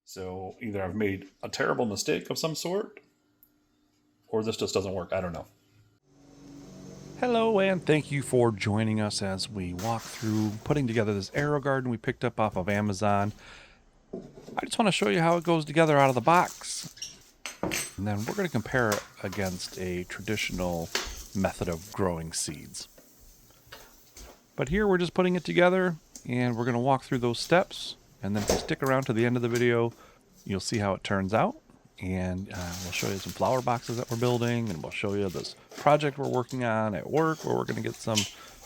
So either I've made a terrible mistake of some sort, or this just doesn't work. I don't know. Hello, and thank you for joining us as we walk through putting together this Aero Garden we picked up off of Amazon. I just want to show you how it goes together out of the box. And then we're going to compare it against a traditional method of growing seeds. But here we're just putting it together, and we're going to walk through those steps. And then if you stick around to the end of the video, you'll see how it turns out. And we'll show you some flower boxes that we're building, and we'll show you this project we're working on at work where we're going to get some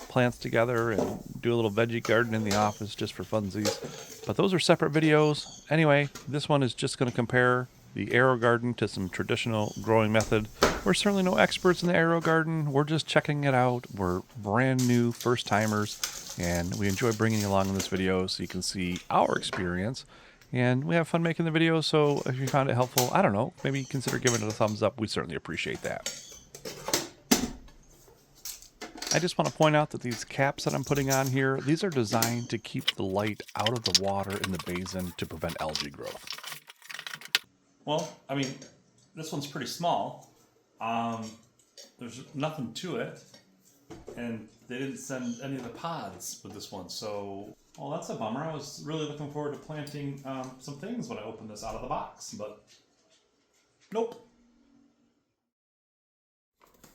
plants together and do a little veggie garden in the office just for funsies. But those are separate videos. Anyway, this one is just going to compare the Aero Garden to some traditional growing method. We're certainly no experts in the Aero Garden. We're just checking it out. We're brand new first timers, and we enjoy bringing you along in this video so you can see our experience. And we have fun making the videos, so if you found it helpful, I don't know, maybe consider giving it a thumbs up. We certainly appreciate that. I just want to point out that these caps that I'm putting on here, these are designed to keep the light out of the water in the basin to prevent algae growth. Well, I mean, this one's pretty small. There's nothing to it, and they didn't send any of the pods with this one, so... Well, that's a bummer. I was really looking forward to planting some things when I opened this out of the box, but nope.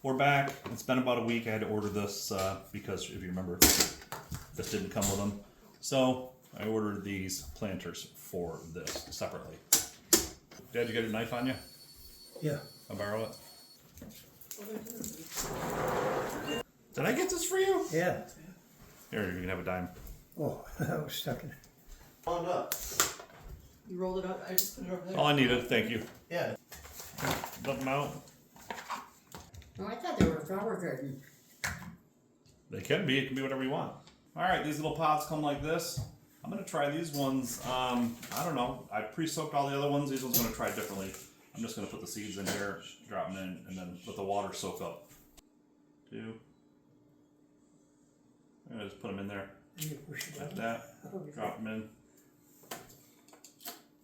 We're back. It's been about a week. I had to order this because, if you remember, this didn't come with them. So I ordered these planters for this separately. Dad, you got your knife on you? Yeah. I'll borrow it. Did I get this for you? Yeah. Here, you can have a dime. Oh, I was stuck in it. On up. You rolled it up. I just put it over there. All I needed, thank you. Yeah. Dump them out. Oh, I thought they were a flower garden. They can be. It can be whatever you want. All right, these little pods come like this. I'm going to try these ones. I don't know. I pre-soaked all the other ones. These ones I'm going to try differently. I'm just going to put the seeds in here, drop them in, and then let the water soak up. 2. I'm going to just put them in there. Like that. Drop them in.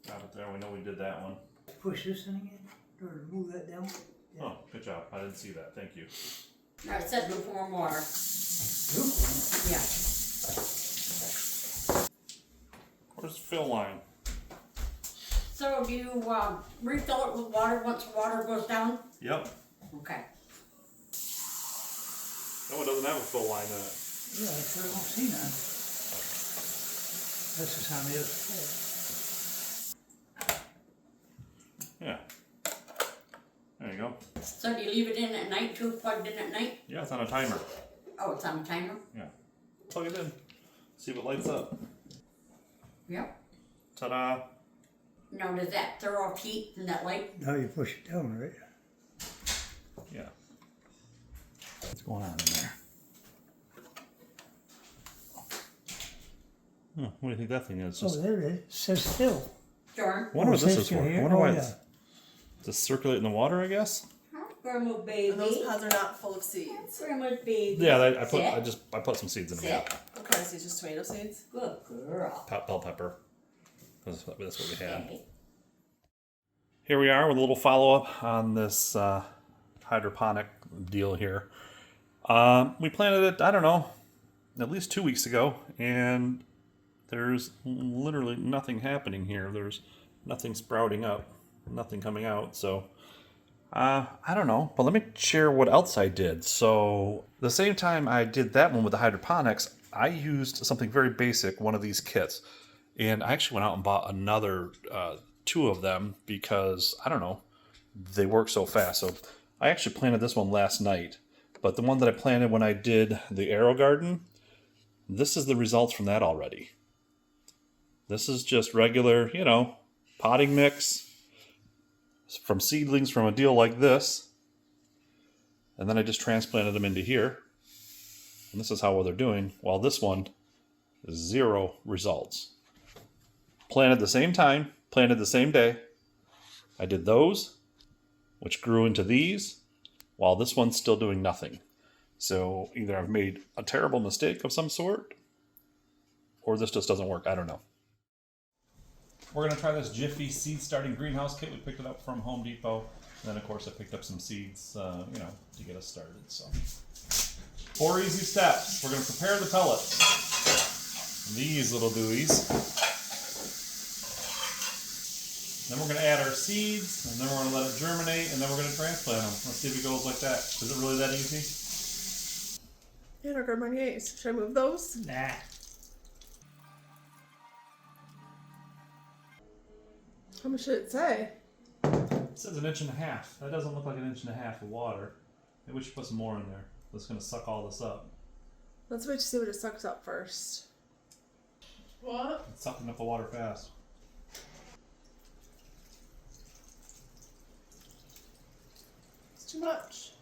Drop it there. We know we did that one. Push this thing again, or move that down. Yeah. Oh, good job. I didn't see that. Thank you. No, it said lukewarm water. Yeah. Where's the fill line? So do you refill it with water once the water goes down? Yep. Okay. No, it doesn't have a fill line in it. Yeah, I sure don't see none. This is how it is. Yeah. There you go. So do you leave it in at night too, plugged in at night? Yeah, it's on a timer. Oh, it's on a timer? Yeah. Plug it in. See what lights up. Yep. Ta-da. Now does that throw off heat from that light? Now you push it down, right? Yeah. What's going on in there? Huh, what do you think that thing is? Oh, there it is. It says still. Jordan? I wonder what this is for. I wonder why it's yeah. just circulate in the water, I guess. Huh? Grandma baby. And those pods are not full of seeds. Grandma's baby. Yeah, I Sit. put some seeds in them. Sit. Yeah. What kind of seeds? Just tomato seeds? Good girl. Bell pepper. That's what we had. Okay. Here we are with a little follow-up on this hydroponic deal here. We planted it, I don't know, at least 2 weeks ago, and there's literally nothing happening here. There's nothing sprouting up, nothing coming out, so I don't know. But let me share what else I did. So the same time I did that one with the hydroponics, I used something very basic, one of these kits. And I actually went out and bought another 2 of them because, I don't know, they work so fast. So I actually planted this one last night. But the one that I planted when I did the Aero Garden, this is the results from that already. This is just regular, you know, potting mix from seedlings from a deal like this. And then I just transplanted them into here. And this is how well they're doing. While this one, 0 results. Planted the same time, planted the same day. I did those, which grew into these, while this one's still doing nothing. So either I've made a terrible mistake of some sort, or this just doesn't work. I don't know. we're going to try this Jiffy seed starting greenhouse kit. We picked it up from Home Depot. And then, of course, I picked up some seeds, to get us started. So, 4 easy steps. We're going to prepare the pellets. These little buoys. Then we're going to add our seeds, and then we're going to let it germinate, and then we're going to transplant them. Let's see if it goes like that. Is it really that easy? Aero Garden. Should I move those? Nah. How much should it say? It says 1.5 inches. That doesn't look like 1.5 inches of water. Maybe we should put some more in there. That's going to suck all this up. Let's wait to see what it sucks up first. What? It's sucking up the water fast. It's too much.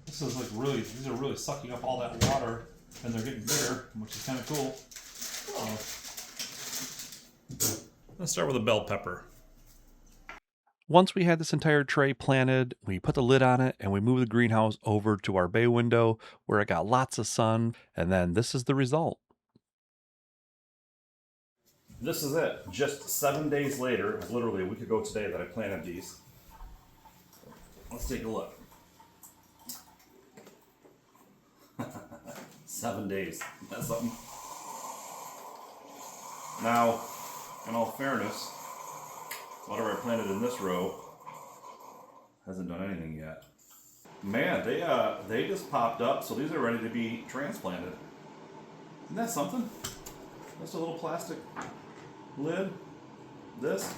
This is like these are really sucking up all that water, and they're getting bigger, which is kind of cool. Let's start with a bell pepper. Once we had this entire tray planted, we put the lid on it and we moved the greenhouse over to our bay window where it got lots of sun, and then this is the result. This is it. Just 7 days later, it was literally a week ago today that I planted these. Let's take a look. 7 days. That's something. Now, in all fairness, whatever I planted in this row hasn't done anything yet. Man, they just popped up, so these are ready to be transplanted. Isn't that something? Just a little plastic lid, this,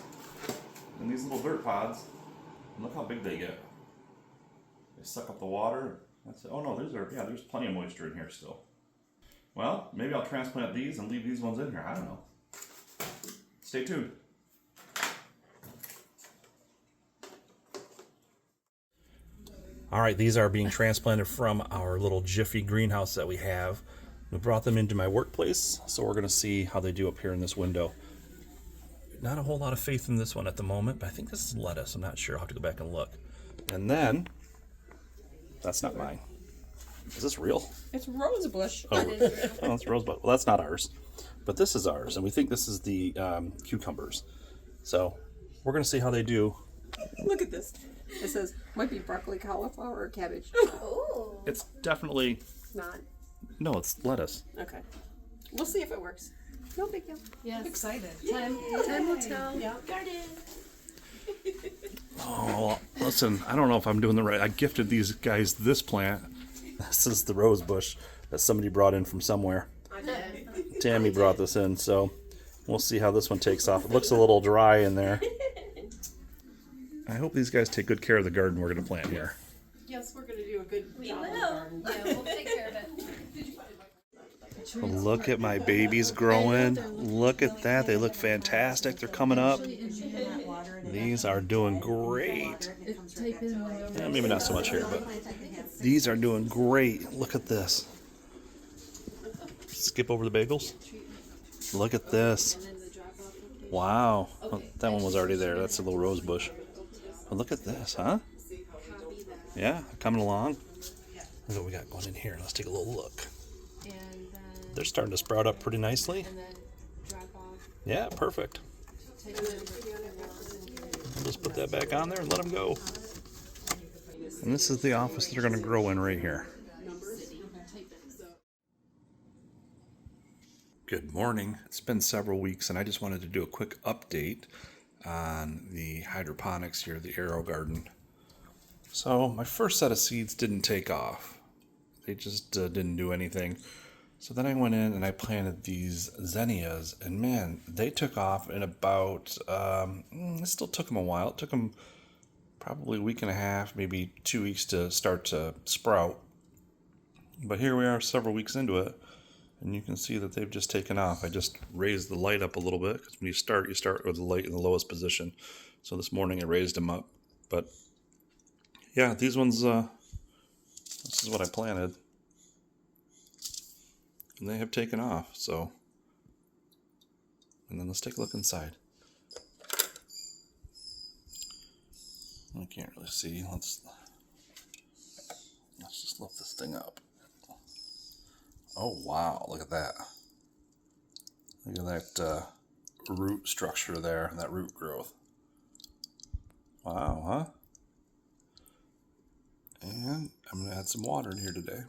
and these little dirt pods. And look how big they get. They suck up the water. That's it. Oh no, there's plenty of moisture in here still. Well, maybe I'll transplant these and leave these ones in here. I don't know. Stay tuned. All right, these are being transplanted from our little Jiffy greenhouse that we have. We brought them into my workplace, so we're going to see how they do up here in this window. Not a whole lot of faith in this one at the moment, but I think this is lettuce. I'm not sure. I'll have to go back and look. And then, that's not mine. Is this real? It's rose bush. Oh, it's rosebud. Well, that's not ours. But this is ours, and we think this is the cucumbers. So, we're going to see how they do. Look at this. It says, might be broccoli, cauliflower, or cabbage. Ooh. It's definitely... Not. No, it's lettuce. Okay. We'll see if it works. No big deal. Yes. I'm excited. Time will tell. Yeah. Garden. Oh, well, listen, I don't know if I'm doing the right... I gifted these guys this plant. This is the rose bush that somebody brought in from somewhere. I did. Tammy brought this in, so we'll see how this one takes off. It looks a little dry in there. I hope these guys take good care of the garden we're going to plant here. Yes, we're going to do a good We job will. on the garden. Yeah, we'll take care of it. Look at my babies growing. Look at that. They look fantastic. They're coming up. These are doing great. Yeah, maybe not so much here, but these are doing great. Look at this. Skip over the bagels. Look at this. Wow. Oh, that one was already there. That's a little rose bush. But look at this, huh? Yeah, coming along. Look what we got going in here. Let's take a little look. They're starting to sprout up pretty nicely. Yeah, perfect. I'll just put that back on there and let them go. And this is the office they're going to grow in right here. Good morning. It's been several weeks, and I just wanted to do a quick update on the hydroponics here, the Aero Garden. So my first set of seeds didn't take off. They just didn't do anything. So then I went in and I planted these zinnias, and man, they took off in about, it still took them a while. It took them probably a week and a half, maybe 2 weeks to start to sprout. But here we are several weeks into it, and you can see that they've just taken off. I just raised the light up a little bit, because when you start with the light in the lowest position. So this morning I raised them up. But yeah, these ones, this is what I planted. And they have taken off, so. And then let's take a look inside. I can't really see. Let's just lift this thing up. Oh wow, look at that. Look at that root structure there, that root growth. Wow, huh? And I'm going to add some water in here today.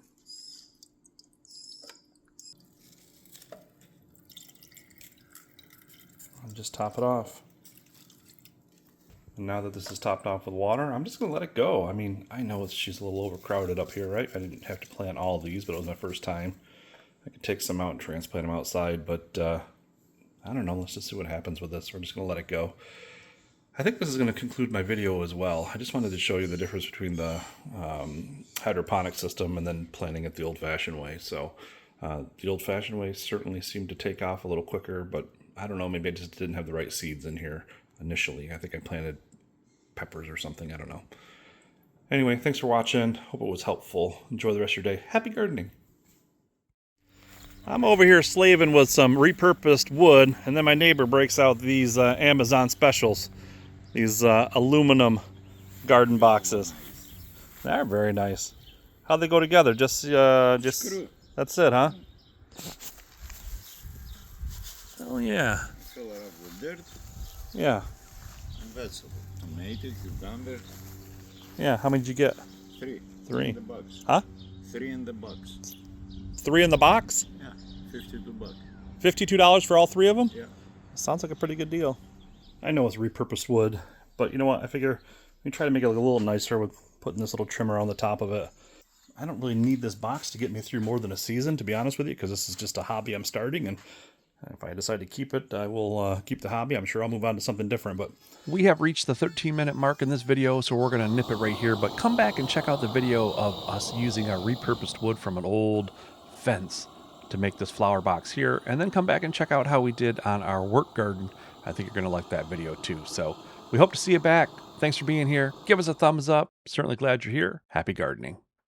I'll just top it off. And now that this is topped off with water, I'm just going to let it go. I mean, I know she's a little overcrowded up here, right? I didn't have to plant all of these, but it was my first time. I could take some out and transplant them outside, but I don't know. Let's just see what happens with this. We're just going to let it go. I think this is going to conclude my video as well. I just wanted to show you the difference between the hydroponic system and then planting it the old-fashioned way. So the old-fashioned way certainly seemed to take off a little quicker, but I don't know, maybe I just didn't have the right seeds in here initially. I think I planted peppers or something. I don't know. Anyway, thanks for watching. Hope it was helpful. Enjoy the rest of your day. Happy gardening. I'm over here slaving with some repurposed wood, and then my neighbor breaks out these Amazon specials. These aluminum garden boxes. They're very nice. How'd they go together? Just Screw. that's it, huh? Oh yeah. Fill it up with dirt Yeah. and vegetable. Tomato, cucumber. Yeah. How many did you get? 3. 3. In the box. Huh? 3 in the box. 3 in the box? Yeah. $52. $52 for all 3 of them? Yeah. Sounds like a pretty good deal. I know it's repurposed wood, but you know what? I figure we try to make it look a little nicer with putting this little trimmer on the top of it. I don't really need this box to get me through more than a season, to be honest with you, because this is just a hobby I'm starting, and if I decide to keep it, I will keep the hobby. I'm sure I'll move on to something different, but We have reached the 13-minute mark in this video, so we're going to nip it right here, but come back and check out the video of us using our repurposed wood from an old fence to make this flower box here, and then come back and check out how we did on our work garden. I think you're going to like that video too. So we hope to see you back. Thanks for being here. Give us a thumbs up. Certainly glad you're here. Happy gardening.